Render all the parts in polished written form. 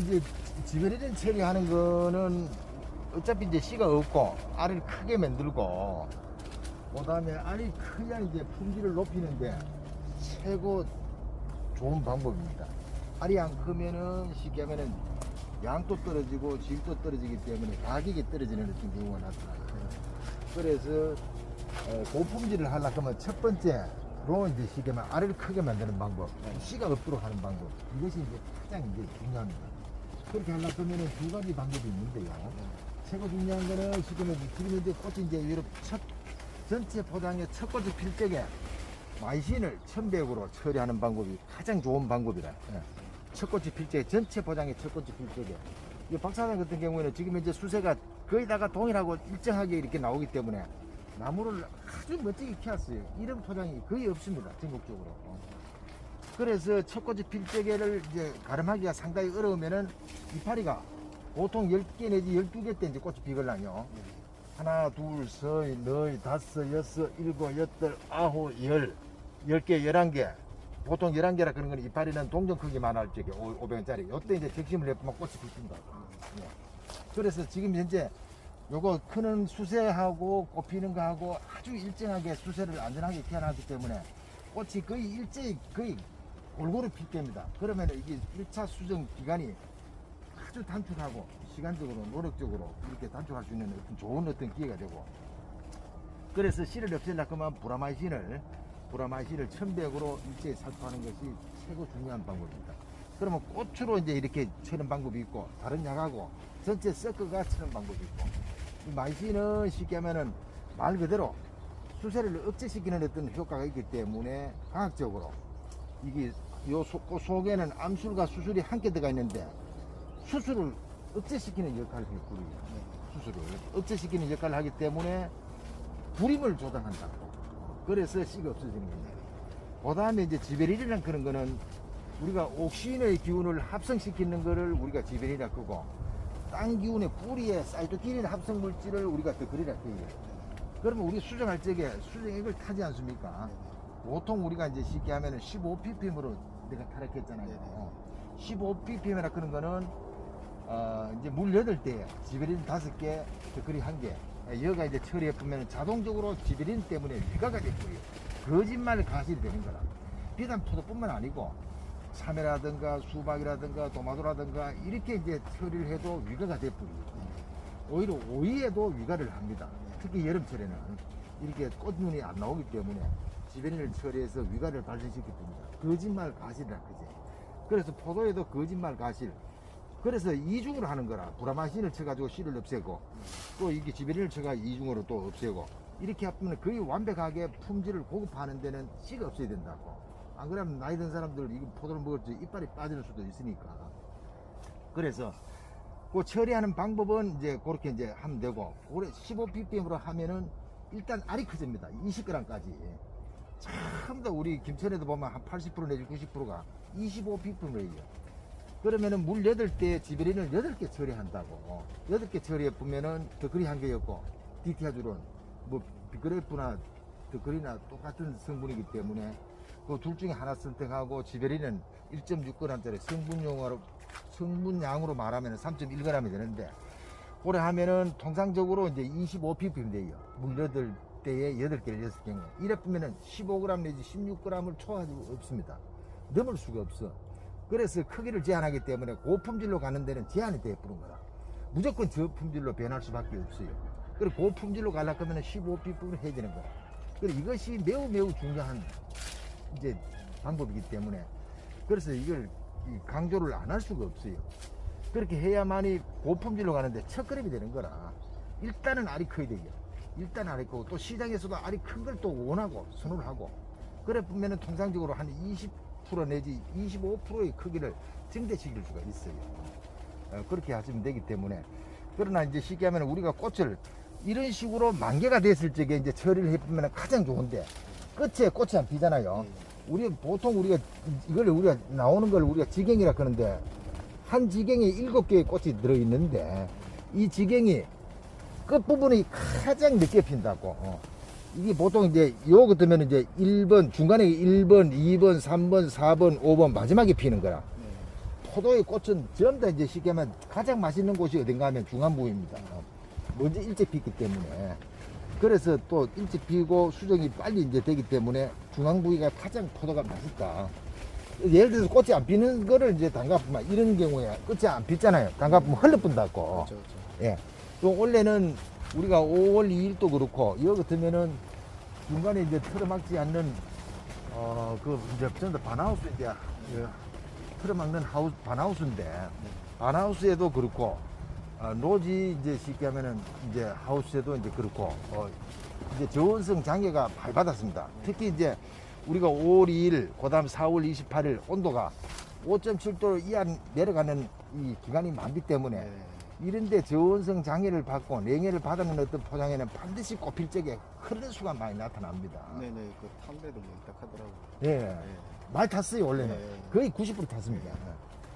이제 지베리린 처리하는 거는 어차피 이제 씨가 없고 알을 크게 만들고 그다음에 알이 크야 이제 품질을 높이는데 최고 좋은 방법입니다. 알이 안 크면은 쉽게 하면은 양도 떨어지고 질도 떨어지기 때문에 가격이 떨어지는 어떤 경우가 나타나요. 그래서 고품질을 하려고 하면 첫 번째로 이제 쉽게 말하면 알을 크게 만드는 방법, 씨가 없도록 하는 방법, 이것이 이제 가장 이제 중요합니다. 그렇게 하려고 하면은 두 가지 방법이 있는데요. 최고 중요한 거는 쉽게 말하면 지금 이제 꽃이 이제 이렇게 전체 포장의 첫 꽃이 필 적에 마이신을 1100으로 처리하는 방법이 가장 좋은 방법이라. 첫 꽃이 필 적에 전체 포장의 첫 꽃이 필 적에 이 박사장 같은 경우에는 지금 이제 수세가 거의 다가 동일하고 일정하게 이렇게 나오기 때문에 나무를 아주 멋지게 키웠어요. 이런 포장이 거의 없습니다. 전국적으로. 그래서 첫 꽃이 필 적에를 이제 가름하기가 상당히 어려우면은 이파리가 보통 10개 내지 12개 때 이제 꽃이 피거든요. 하나, 둘, 셋, 넷, 다섯, 여섯, 일곱, 여덟, 아홉, 10개, 11개. 보통 11개라 그런 건 이파리는 동전 크기만 할 적에 500원짜리. 요때 이제 적심을 해보면 꽃이 피신다. 그래서 지금 현재 요거 크는 수세하고 꽃 피는 거하고 아주 일정하게 수세를 안전하게 태어나기 때문에 꽃이 거의 일제히 거의 골고루 필 때입니다. 그러면 이게 1차 수정 기간이 아주 단축하고 시간적으로 노력적으로 이렇게 단축할 수 있는 어떤 좋은 어떤 기회가 되고, 그래서 씨를 없애려고 하면 브라마이신을 1100으로 일제히 살포하는 것이 최고 중요한 방법입니다. 그러면 꽃으로 이제 이렇게 치는 방법이 있고 다른 약하고 전체 섞어가 치는 방법이 있고, 이 마이신은 쉽게 하면은 말 그대로 수세를 억제시키는 어떤 효과가 있기 때문에 과학적으로 이게 요 꽃 속에는 암술과 수술이 함께 들어가 있는데 수술을 억제시키는 역할을 해요. 수술을 억제시키는 역할을 하기 때문에 불임을 조장한다고. 그래서 씨가 없어지는 겁니다. 그 다음에 이제 지베릴이라는 그런 거는 우리가 옥신의 기운을 합성시키는 거를 우리가 지베릴이라 그러고, 땅 기운의 뿌리에 사이토키닌 합성 물질을 우리가 더그리라 해요. 그러면 우리 수정할 적에 수정액을 타지 않습니까? 보통 우리가 이제 쉽게 하면은 15ppm으로 내가 타락했잖아요. 15ppm이라 그런 거는 이제 물 8대, 지베린 5개, 더그리 1개. 여가 이제 처리해보면 자동적으로 지베린 때문에 위가가 돼버려요. 거짓말 가실이 되는 거라. 비단 포도뿐만 아니고 참외라든가 수박이라든가 도마도라든가 이렇게 이제 처리를 해도 위가가 돼버려요. 오히려 오이에도 위가를 합니다. 특히 여름철에는 이렇게 꽃눈이 안 나오기 때문에 지베린을 처리해서 위가를 발생시키게 됩니다. 거짓말 가실이라 그지. 그래서 포도에도 거짓말 가실. 그래서 이중으로 하는 거라. 브라마신을 쳐가지고 씨를 없애고 또 이게 지베린을 쳐가 이중으로 또 없애고 이렇게 하면 거의 완벽하게 품질을 고급화하는 데는 씨가 없어야 된다고. 안 그러면 나이 든 사람들 이거 포도를 먹었지 이빨이 빠질 수도 있으니까. 그래서 그 처리하는 방법은 이제 그렇게 이제 하면 되고, 올해 15ppm으로 하면은 일단 알이 커집니다. 20g까지. 전부 다 우리 김천에도 보면 한 80% 내지 90%가 25ppm로 해요. 그러면은 물 8대 지베린을 8개 처리한다고. 8개 처리해 보면은 더그리 1개였고 디티아주론 뭐 비그레프나 더그리나 똑같은 성분이기 때문에 그 둘 중에 하나 선택하고, 지베린은 1.6g짜리 성분량으로 말하면 3.1g이 되는데, 그래 하면은 통상적으로 이제 25ppm 돼요. 물 8대에 8개를 6경우. 이래 보면은 15g 내지 16g을 초과할 수 없습니다. 넘을 수가 없어. 그래서 크기를 제한하기 때문에 고품질로 가는 데는 제한이 되어버린 거라. 무조건 저품질로 변할 수밖에 없어요. 그리고 고품질로 가려고 하면 15ppm을 해야 되는 거라. 그래서 이것이 매우 중요한 이제 방법이기 때문에, 그래서 이걸 강조를 안 할 수가 없어요. 그렇게 해야만이 고품질로 가는데 첫걸음이 되는 거라. 일단은 알이 커야 돼요. 일단 알이 크고, 또 시장에서도 알이 큰 걸 또 원하고 선호를 하고, 그래 보면은 통상적으로 한 20% 내지 25%의 크기를 증대시킬 수가 있어요. 그렇게 하시면 되기 때문에. 그러나 이제 쉽게 하면 우리가 꽃을 이런 식으로 만개가 됐을 적에 이제 처리를 해보면 가장 좋은데, 끝에 꽃이 안 피잖아요. 우리 보통 우리가 이걸 우리가 나오는 걸 우리가 지경이라 그러는데, 한 지경에 7개의 꽃이 들어있는데 이 지경이 끝부분이 가장 늦게 핀다고. 이게 보통 이제 요 같으면 이제 1번 중간에 1번, 2번, 3번, 4번, 5번 마지막에 피는 거라. 포도의 꽃은 전부 다 이제 쉽게 하면 가장 맛있는 곳이 어딘가 하면 중안부입니다. 먼저 일찍 피기 때문에. 그래서 또 일찍 피고 수정이 빨리 이제 되기 때문에 중앙부위가 가장 포도가 맛있다. 예를 들어서 꽃이 안 피는 거를 이제 단가품만 이런 경우에 꽃이 안 피잖아요. 단가품 흘러뿐다고. 그렇죠. 예. 또 원래는 우리가 5월 2일도 그렇고 이거 같으면은 중간에 이제 틀어막지 않는 그 이제 전부 다 반하우스 이제 틀어막는 하우스 반하우스인데 반하우스에도 그렇고 노지 이제 쉽게 하면은 이제 하우스에도 이제 그렇고 이제 저온성 장애가 발받았습니다. 특히 이제 우리가 5월 2일, 그다음 4월 28일 온도가 5.7도 이하 내려가는 이 기간이 많기 때문에 네. 이런데 저온성 장애를 받고 냉해를 받는 어떤 포장에는 반드시 꽃필 적에 흐르는 수가 많이 나타납니다. 네네. 그 탐배도 뭐 있다 하더라고요. 예, 네. 많이 탔어요 원래는. 네. 거의 90% 탔습니다.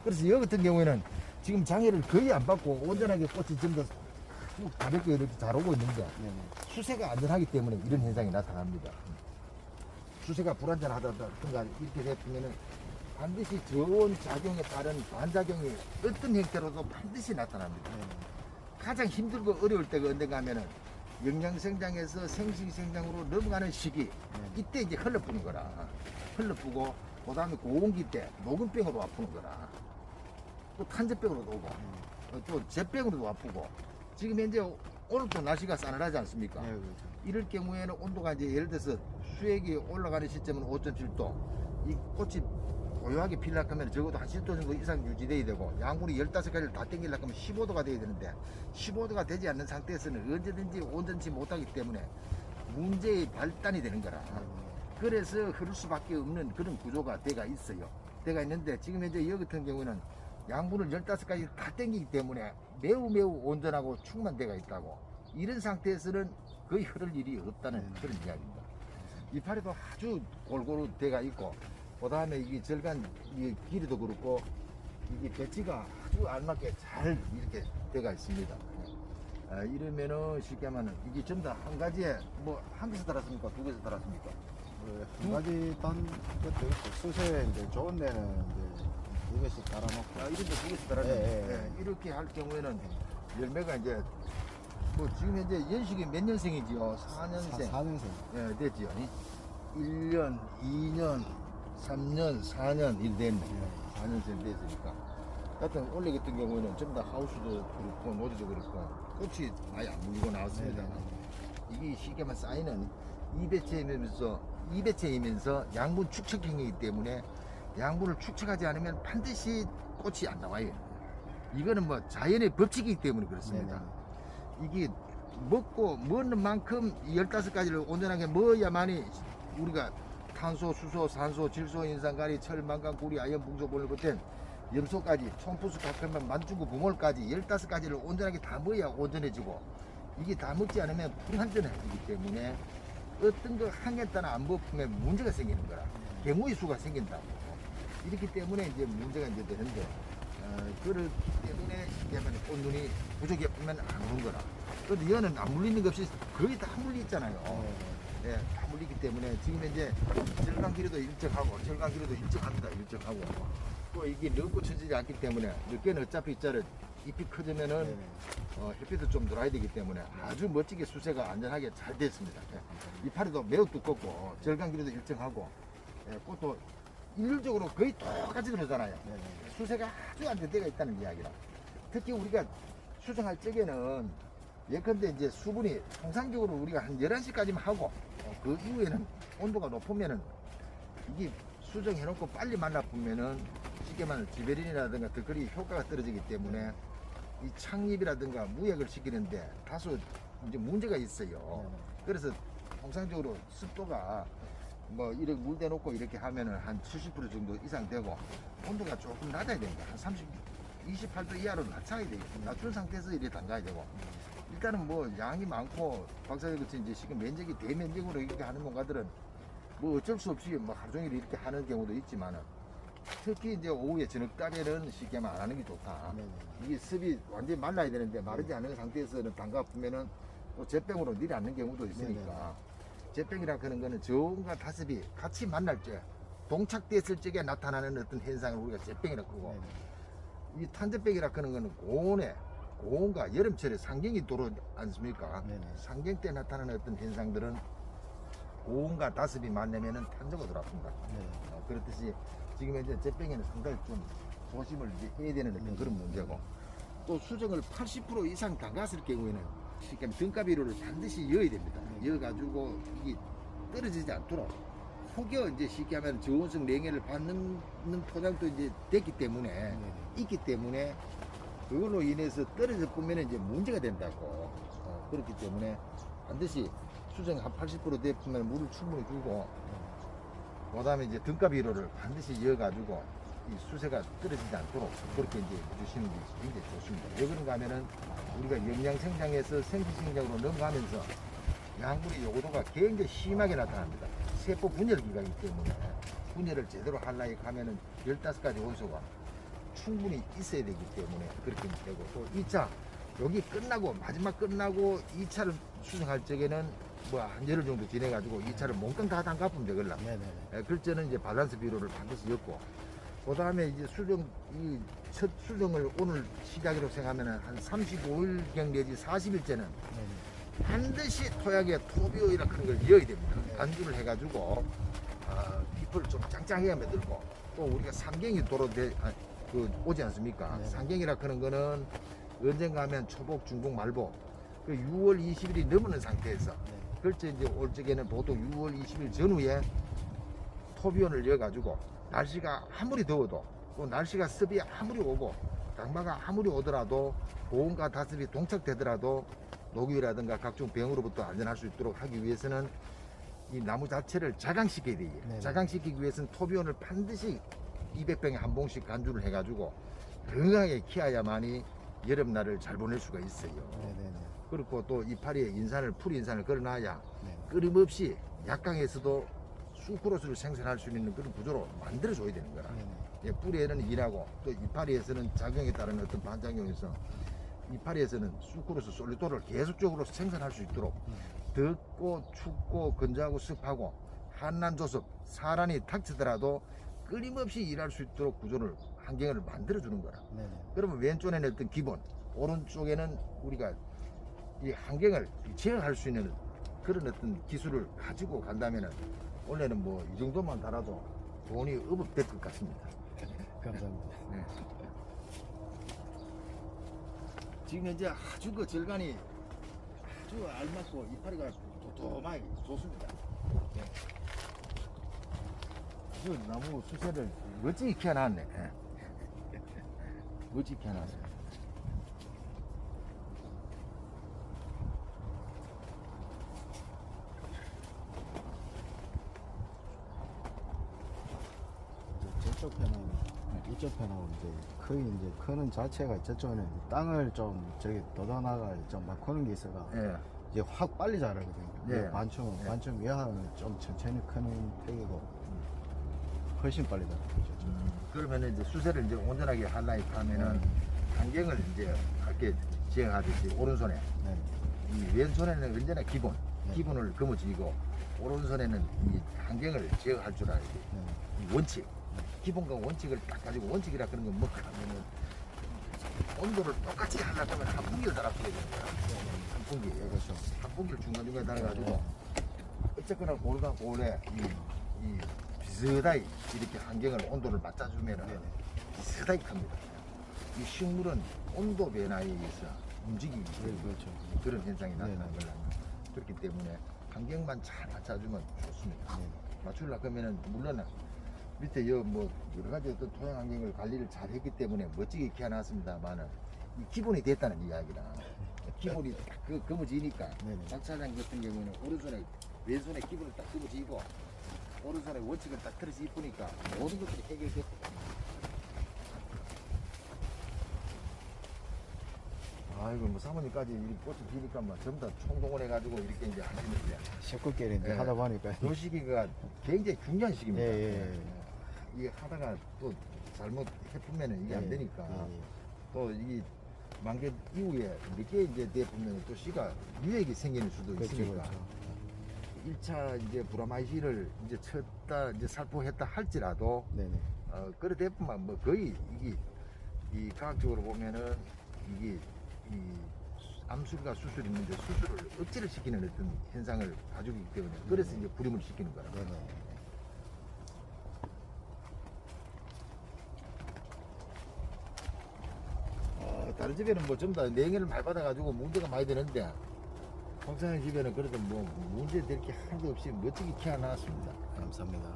그래서 여기 같은 경우에는 지금 장애를 거의 안 받고 온전하게 꽃이 전부 다 가볍게 이렇게 잘 오고 있는데 네네. 수세가 안전하기 때문에 이런 현상이 나타납니다. 수세가 불안전하다든가 이렇게 되면은 반드시 저온 작용에 따른 반작용이 어떤 형태로도 반드시 나타납니다. 네네. 가장 힘들고 어려울 때가 언젠가 하면은 영양생장에서 생식생장으로 넘어가는 시기, 이때 이제 흘러뿌는 거라. 흘러뿌고 그 다음에 고온기 때 녹음병으로 아프는 거라. 또 탄저병으로도 오고 또 jet병으로도 아프고 지금 현재 오늘도 날씨가 싸늘하지 않습니까? 네, 그렇죠. 이럴 경우에는 온도가 이제 예를 들어서 수액이 올라가는 시점은 5.7도, 이 꽃이 고요하게 피려고 하면 적어도 한 10도 정도 이상 유지돼야 되고 양분이 15가지를 다 땡기려고 하면 15도가 돼야 되는데 15도가 되지 않는 상태에서는 언제든지 온전치 못하기 때문에 문제의 발단이 되는 거라. 그래서 흐를 수밖에 없는 그런 구조가 돼가 있어요. 돼가 있는데 지금 현재 여기 같은 경우는 양분을 15가지 다 땡기기 때문에 매우 온전하고 충만 돼가 있다고. 이런 상태에서는 거의 흐를 일이 없다는 그런 이야기입니다. 이파리도 아주 골고루 돼가 있고 그 다음에 이게 절간 이 길이도 그렇고 이게 배치가 아주 알맞게 잘 이렇게 돼가 있습니다. 이러면은 쉽게 하면은 이게 전부 다 한 가지에 뭐 한 개서 달았습니까? 두 개서 달았습니까? 한 가지 딴 것도 있고 수세 이제 좋은 데는 이제 두 개씩 달아놓고. 이런 데두 개서 달았는데 예. 이렇게 할 경우에는 열매가 이제 뭐 지금 현재 연식이 몇 년생이지요? 4년생. 4년생. 예, 됐지요. 1년, 2년, 3년, 4년 일 됐네. 4년생 됐으니까. 하여튼 원래 같은 경우에는 전부 다 하우스도 그렇고 노지도 그렇고 꽃이 많이 안 물리고 나왔습니다. 이게 쉽게만 쌓이는 이배체이면서 양분 축적형이기 때문에 양분을 축적하지 않으면 반드시 꽃이 안 나와요. 이거는 뭐 자연의 법칙이기 때문에 그렇습니다. 이게 먹고 먹는 만큼 15가지를 온전하게 먹어야만이 우리가 탄소, 수소, 산소, 질소, 인산가리, 철, 망간, 구리, 아연, 붕소, 볼을 버텐 염소까지 총푸수, 각혈만, 만중구, 부몰까지 15가지를 온전하게 다 먹어야 온전해지고 이게 다 먹지 않으면 불완전해지기 때문에 어떤 거 한 개 따라 안 먹으면 문제가 생기는 거라. 경우의 수가 생긴다고. 이렇기 때문에 이제 문제가 이제 되는데 그렇기 때문에 꽃눈이 부족해보면 안 오는 거라. 그런데 얘는 안 물리는 것 없이 거의 다 물리 있잖아요. 네, 다 물리기 때문에 지금 이제 절간 길이도 일정하고 절간 길이도 일정합니다. 일정하고 또 이게 넓고 쳐지지 않기 때문에 늦게는 어차피 있자를 잎이 커지면은 햇빛도 좀 들어야 되기 때문에 아주 멋지게 수세가 안전하게 잘 됐습니다. 이파리도 매우 두껍고 절간 길이도 일정하고 꽃도 일률적으로 거의 똑같이 들어오잖아요. 수세가 아주 안정되어 있다는 이야기라. 특히 우리가 수정할 적에는 예컨대 이제 수분이 통상적으로 우리가 한 11시까지만 하고 그 이후에는 온도가 높으면은 이게 수정해놓고 빨리 말라보면은 쉽게 말하면 지베린이라든가 덧거리 효과가 떨어지기 때문에 이 창립이라든가 무액을 시키는데 다소 이제 문제가 있어요. 그래서 통상적으로 습도가 뭐 이렇게 물 대놓고 이렇게 하면은 한 70% 정도 이상 되고 온도가 조금 낮아야 됩니다. 한 28도 이하로 낮춰야 돼요. 낮춘 상태에서 이렇게 담가야 되고 일단은 뭐 양이 많고 박사님같이 이제 지금 면적이 대면적으로 이렇게 하는 농가들은 뭐 어쩔 수 없이 뭐 하루 종일 이렇게 하는 경우도 있지만은 특히 이제 오후에 저녁 달에는 쉽게 하면 안 하는 게 좋다. 이게 습이 완전히 말라야 되는데 마르지 않은 상태에서는 담가 보면은 또 jet병으로 내려앉는 경우도 있으니까 jet병이라고 하는 거는 저온과 다습이 같이 만날 때 동착됐을 적에 나타나는 어떤 현상을 우리가 jet병이라고 하고 이 탄저병이라 하는 거는 고온과 여름철에 상경이 들어오지 않습니까? 네네. 상경 때 나타나는 어떤 현상들은 고온과 다습이 만나면은 탄저가 들어왔습니다. 네. 그렇듯이 지금 현재 젖병에는 상당히 좀 조심을 이제 해야 되는 어떤 그런 문제고, 또 수정을 80% 이상 담갔을 경우에는 쉽게 말하면 등가비료를 반드시 이어야 됩니다. 이어가지고 이게 떨어지지 않도록 혹여 이제 쉽게 하면 저온성 냉해를 받는 토양도 이제 됐기 때문에 네네. 있기 때문에 그걸로 인해서 떨어져 보면 이제 문제가 된다고. 그렇기 때문에 반드시 수정 한 80% 되면 물을 충분히 주고, 그다음에 이제 등가비료를 반드시 이어가지고 이 수세가 떨어지지 않도록 그렇게 이제 해주시는 게 굉장히 좋습니다. 왜 그런가 하면은 우리가 영양생장에서 생기생장으로 넘어가면서 약물의 요구도가 굉장히 심하게 나타납니다. 세포 분열기가이기 때문에 분열을 제대로 하려고 하면은 15가지 원소가 충분히 있어야 되기 때문에 그렇게 되고, 또 2차 여기 끝나고 마지막 끝나고 2차를 수정할 적에는 뭐 한 열흘 정도 지내가지고 2차를 몽땅 다 담가보면 되걸라. 네네. 그럴 때는 이제 밸런스 비료를 반드시 엮고, 그 다음에 이제 이 첫 수정을 오늘 시작으로 생각하면 한 35일경 내지 40일째는 네네. 반드시 토양에 토비오이라 하는 걸 이어야 됩니다. 간주를 해가지고 잎을 좀 짱짱해야 만들고, 또 우리가 상경이 오지 않습니까? 네. 상경이라 하는 거는 언젠가 하면 초복, 중복, 말복 그 6월 20일이 넘는 상태에서, 그렇죠. 이제 올 적에는 보통 6월 20일 전후에 토비온을 이어가지고 날씨가 아무리 더워도, 또 날씨가 습이 아무리 오고 장마가 아무리 오더라도, 고온과 다습이 동착되더라도 녹유라든가 각종 병으로부터 안전할 수 있도록 하기 위해서는 이 나무 자체를 자강시켜야 돼요. 네네. 자강시키기 위해서는 토비온을 반드시 200병에 한 봉씩 간주를 해가지고 건강하게 키워야만이 여름날을 잘 보낼 수가 있어요. 네네네. 그리고 또 이파리에 풀 인산을 걸어놔야 네. 끊임없이 약강에서도 수크로스를 생산할 수 있는 그런 구조로 만들어줘야 되는 거라. 네네. 예, 뿌리에는 일하고, 또 이파리에서는 작용에 따른 어떤 반작용에서 이파리에서는 수크로스 솔리도를 계속적으로 생산할 수 있도록 덥고 춥고 건조하고 습하고 한난 조섭 사란이 닥치더라도 끊임없이 일할 수 있도록 구조를 환경을 만들어 주는 거라. 네네. 그러면 왼쪽에는 어떤 기본, 오른쪽에는 우리가 이 환경을 제어할 수 있는 그런 어떤 기술을 가지고 간다면은 원래는 뭐 이 정도만 달아도 돈이 업업될 것 같습니다. 감사합니다. 네. 지금 현재 아주 그 절간이 아주 알맞고 이파리가 도톰하게 좋습니다. 네. 아주 나무 수세를 멋지게 키워놨네. 네. 멋지게 키워놨어요. 이제 저쪽 편은 이쪽 편하고 이제 거의 이제 크는 자체가 저쪽에는 땅을 좀 저기 걷어나가 좀 막 크는 게 있어가 예. 이제 확 빨리 자라거든요. 네. 반충 네. 반충 이하는 좀 천천히 크는 편이고 훨씬 빨리 자라죠. 그러면 이제 수세를 이제 온전하게 하려고 하면은 환경을 이제 밝게 지향하듯이 오른손에, 네. 이 왼손에는 언제나 기본, 네. 기본을 거머쥐고, 오른손에는 이 환경을 제어할 줄 알아야 돼. 네. 이 원칙, 기본과 원칙을 딱 가지고, 원칙이라 그런 건 뭐가 하면은 온도를 똑같이 하려고 하면 한 분기를 달아줘야 되는 거야. 한 분기. 그렇죠. 한 분기를 중간중간에 달아가지고 어쨌거나 고르다 고래 이 비슷하게 이렇게 환경을 온도를 맞춰주면은 네네. 비슷하게 큽니다. 이 식물은 온도 변화에 의해서 움직이기 네, 때문에 그렇죠. 그런 현상이 나타나는 네네. 거라. 그렇기 때문에 환경만 잘 맞춰주면 좋습니다. 네. 맞추려고 하면은 물론 밑에 뭐 여러 가지 어떤 토양 환경을 관리를 잘 했기 때문에 멋지게 키워놨습니다만은 이 기본이 됐다는 이야기라. 기본이 딱 거머쥐니까 네네. 박 차장 같은 경우는 오른손에 왼손에 기본을 딱 거머쥐고 오른손에 원칙을 딱 틀어서 이쁘니까 모든 것들이 해결됐고. 아이고 뭐 사모님까지 이 꽃을 피니까 뭐 전부 다 총동원해가지고 이렇게 이제 하시는데 식구끼리 이제 네. 하다 보니까 요 시기가 굉장히 중요한 시기입니다. 예. 이게 하다가 또 잘못 해프면은 이게 안 예. 되니까 예. 또 이 만개 이후에 늦게 이제 돼보면 또 씨가 유액이 생기는 수도 그렇죠, 있으니까 그렇죠. 1차 이제 브라마이시를 이제 쳤다 이제 살포했다 할지라도 네네. 그래 대뿐만 뭐 거의 이게 이 과학적으로 보면은 이게 이 암술과 수술이 있는데 수술을 억제를 시키는 어떤 현상을 가지고 있기 때문에 그래서 이제 불임을 시키는 거라. 네네. 다른 집에는 뭐 전부 다 냉해를 많이 받아가지고 문제가 많이 되는데 황사장 집에는 그래도 뭐 문제 될 게 하나도 없이 멋지게 키워놨습니다. 감사합니다.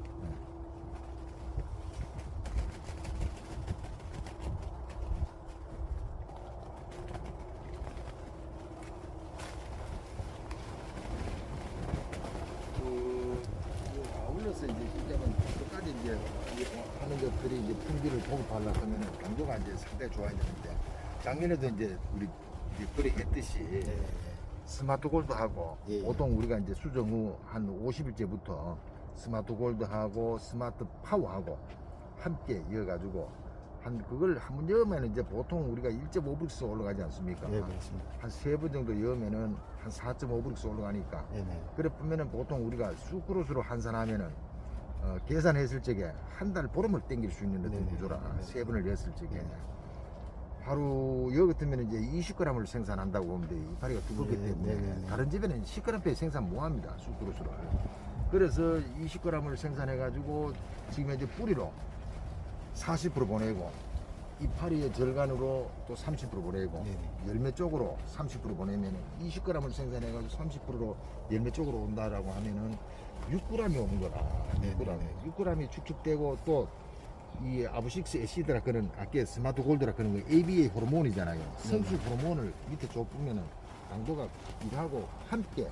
아울러서 이제 시장은 끝까지 이제 하는 것들이 이제 품질을 보급하려고 하면은 강도가 이제 상당히 좋아야 되는데 작년에도 이제 우리 이제 그래 했듯이 네. 스마트 골드 하고 예, 예. 보통 우리가 이제 수정 후 한 50일째부터 스마트 골드 하고 스마트 파워 하고 함께 이어가지고 한 그걸 한 번 여으면 이제 보통 우리가 1.5브릭스 올라가지 않습니까? 예, 그렇습니다. 한 3번 정도 여으면은 한 4.5브릭스 올라가니까 네네. 그래 보면은 보통 우리가 수크로스로 환산하면은 계산했을 적에 한 달 보름을 땡길 수 있는 어떤 네네. 구조라 네네. 3번을 였을 적에 네네. 하루 여기 같으면 이제 20g을 생산한다고 보면 돼. 이파리가 두껍기 네, 때문에 네네네. 다른 집에는 10g째 생산 못합니다. 수크로스를. 그래서 20g을 생산해 가지고 지금 이제 뿌리로 40% 보내고 이파리의 절간으로 또 30% 보내고 네네. 열매 쪽으로 30% 보내면 20g을 생산해 가지고 30%로 열매 쪽으로 온다라고 하면은 6g이 오는 거라. 네네네. 6g이 축축되고 또 이 아부식스 애시드라 그런 아까 스마트 골드라 그런 거 ABA 호르몬이잖아요. 성수 호르몬을 밑에 쭉 뿌면은 강도가 일하고 함께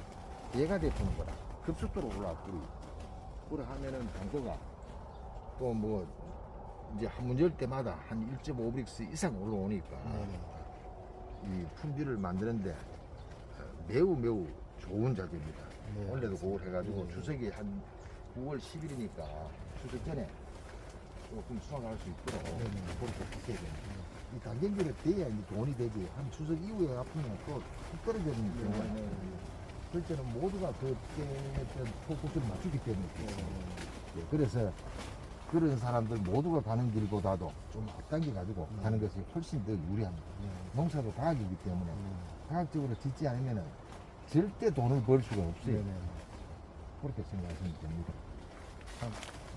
얘가 되푸는 거라. 급속도로 올라와 뿌리. 그래 하면은 강도가 또 뭐 이제 한 문 열 때마다 한 1.5브릭스 이상 올라오니까 네네. 이 품질을 만드는데 매우 매우 좋은 자재입니다. 네. 원래도 그걸 해가지고 네. 추석이 한 9월 10일이니까 추석 전에 조금 수확할 수 있도록 네. 그렇게 바뀌어야 됩니다. 이 단계기를 돼야 이제 돈이 되지. 한 추석 이후에 아프면 또툭 떨어지는 경우가 있어요. 그럴 때는 모두가 그때 포커스를 맞추기 때문에 그렇습니다. 예, 그래서 그런 사람들 모두가 가는 길보다도 좀 앞당겨 가지고 가는 것이 훨씬 더 유리합니다. 농사도 과학이기 때문에 과학적으로 짓지 않으면 절대 돈을 벌 수가 없어요. 네네. 그렇게 생각하시면 됩니다.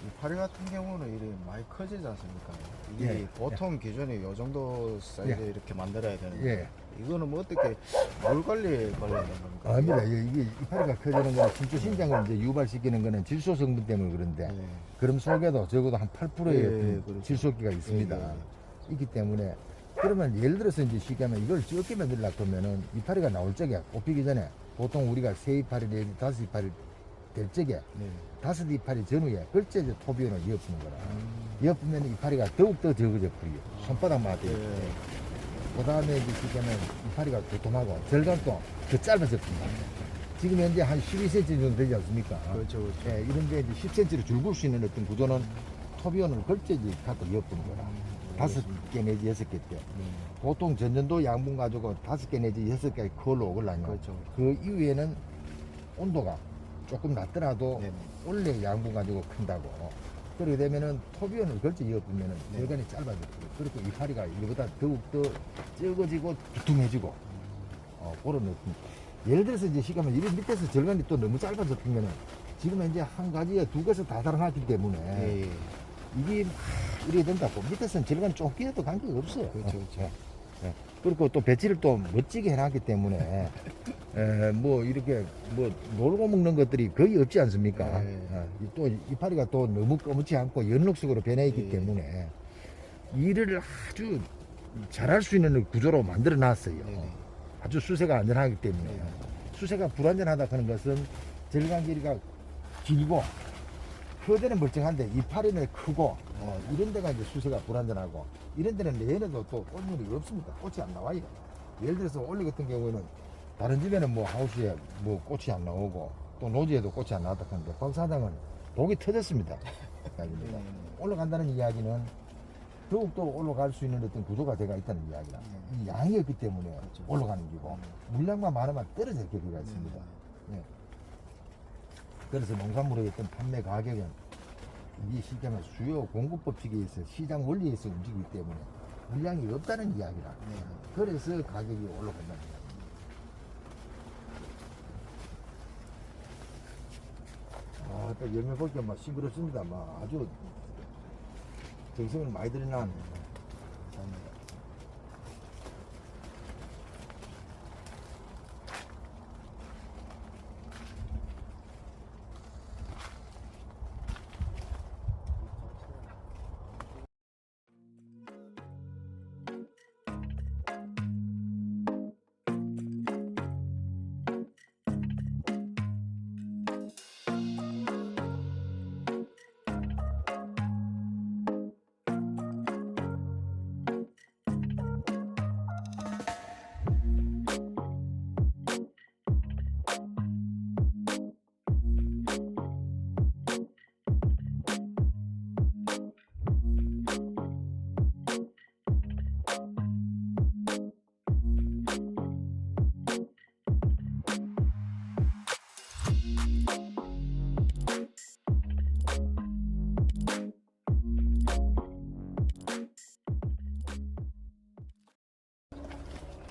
이 파리 같은 경우는 이렇게 많이 커지지 않습니까? 이게 예. 보통 기존에 이 정도 사이즈 예. 이렇게 만들어야 되는데 예. 이거는 뭐 어떻게 물 관리에 걸려야 되는 겁니까? 아닙니다. 이게 이파리가 커지는 거는 신초 신장을 이제 유발시키는 거는 질소 성분 때문에 그런데 네. 그럼 속에도 적어도 한 8%의 예, 어떤 그렇죠. 질소기가 있습니다. 예, 있기 때문에 그러면 예를 들어서 이제 쉽게 하면 이걸 적게 만들려고 하면은 이파리가 나올 적에 뽑히기 전에 보통 우리가 세 이파리 내지 다섯 이파리 될 적에 네. 다섯 이파리 전후에 글째 이제 토비온을 엿푸는 거라. 엿으면 이파리가 더욱더 적어져 버려요. 손바닥만 돼요. 예. 그 다음에 이제 쉽게 하면 이파리가 도톰하고 절간도 더 짧아졌습니다. 지금 현재 한 12cm 정도 되지 않습니까? 그렇죠, 그렇죠. 예, 이런데 이제 10cm로 줄글 수 있는 어떤 구조는 토비온을 걸쳐지 갖다 엿푸는 거라. 다섯 개 내지 여섯 개 때. 보통 전년도 양분 가지고 다섯 개 내지 여섯 개의 컬로 오글라면 그렇죠. 그 이후에는 온도가 조금 낮더라도 네네. 원래 양분 가지고 큰다고. 그렇게 되면은 토비온을 걸쳐 이어보면은 네. 절간이 짧아지고 그렇게 이파리가 이거보다 더욱더 적어지고 두툼해지고 그런 느낌. 예를 들어서 이제 시가면 이 밑에서 절간이 또 너무 짧아졌으면은 지금 이제 한 가지에 두 개에서 다 달아났기 때문에 예. 이게 막 이래야 된다고. 밑에서는 절간이 좀 끼어도 관계가 없어요. 그렇죠, 그렇죠. 예. 그리고 또 배치를 또 멋지게 해놨기 때문에 뭐 이렇게 뭐 놀고 먹는 것들이 거의 없지 않습니까? 네. 또 이파리가 또 너무 검지 않고 연록색으로 변해 있기 네. 때문에 일을 아주 잘할 수 있는 구조로 만들어 놨어요. 네네. 아주 수세가 안전하기 때문에 네. 수세가 불안전하다 하는 것은 절간 길이가 길고 혀대는 멀쩡한데 이파리는 크고 이런 데가 이제 수세가 불안전하고 이런 데는 내년에도 또 꽃물이 없습니다. 꽃이 안 나와요. 예를 들어서 올해 같은 경우에는 다른 집에는 뭐 하우스에 뭐 꽃이 안 나오고 또 노지에도 꽃이 안 나왔다 하는데 박사장은 독이 터졌습니다. 이야기입니다. 올라간다는 이야기는 더욱더 올라갈 수 있는 어떤 구조가 되어 있다는 이야기라. 이 양이 없기 때문에 그렇죠. 올라가는 기고 물량만 많으면 떨어질 계기가 있습니다. 예. 그래서 농산물의 어떤 판매 가격은 이 시장은 수요 공급 법칙에 의해서 시장 원리에서 움직이기 때문에 물량이 없다는 이야기라. 네. 그래서 가격이 올라간다는 이야기. 딱 열매 볼게 막 싱그럽습니다. 막 아주 정성을 많이 들여놨네. 감사합니다.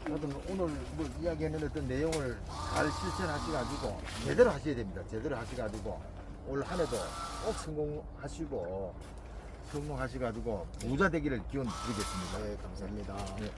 하여튼 오늘 뭐 이야기하는 어떤 내용을 잘 실천하셔가지고 제대로 하셔야 됩니다. 제대로 하셔가지고 올 한 해도 꼭 성공하시고 성공하셔가지고 부자 되기를 기원 드리겠습니다. 네, 감사합니다. 네.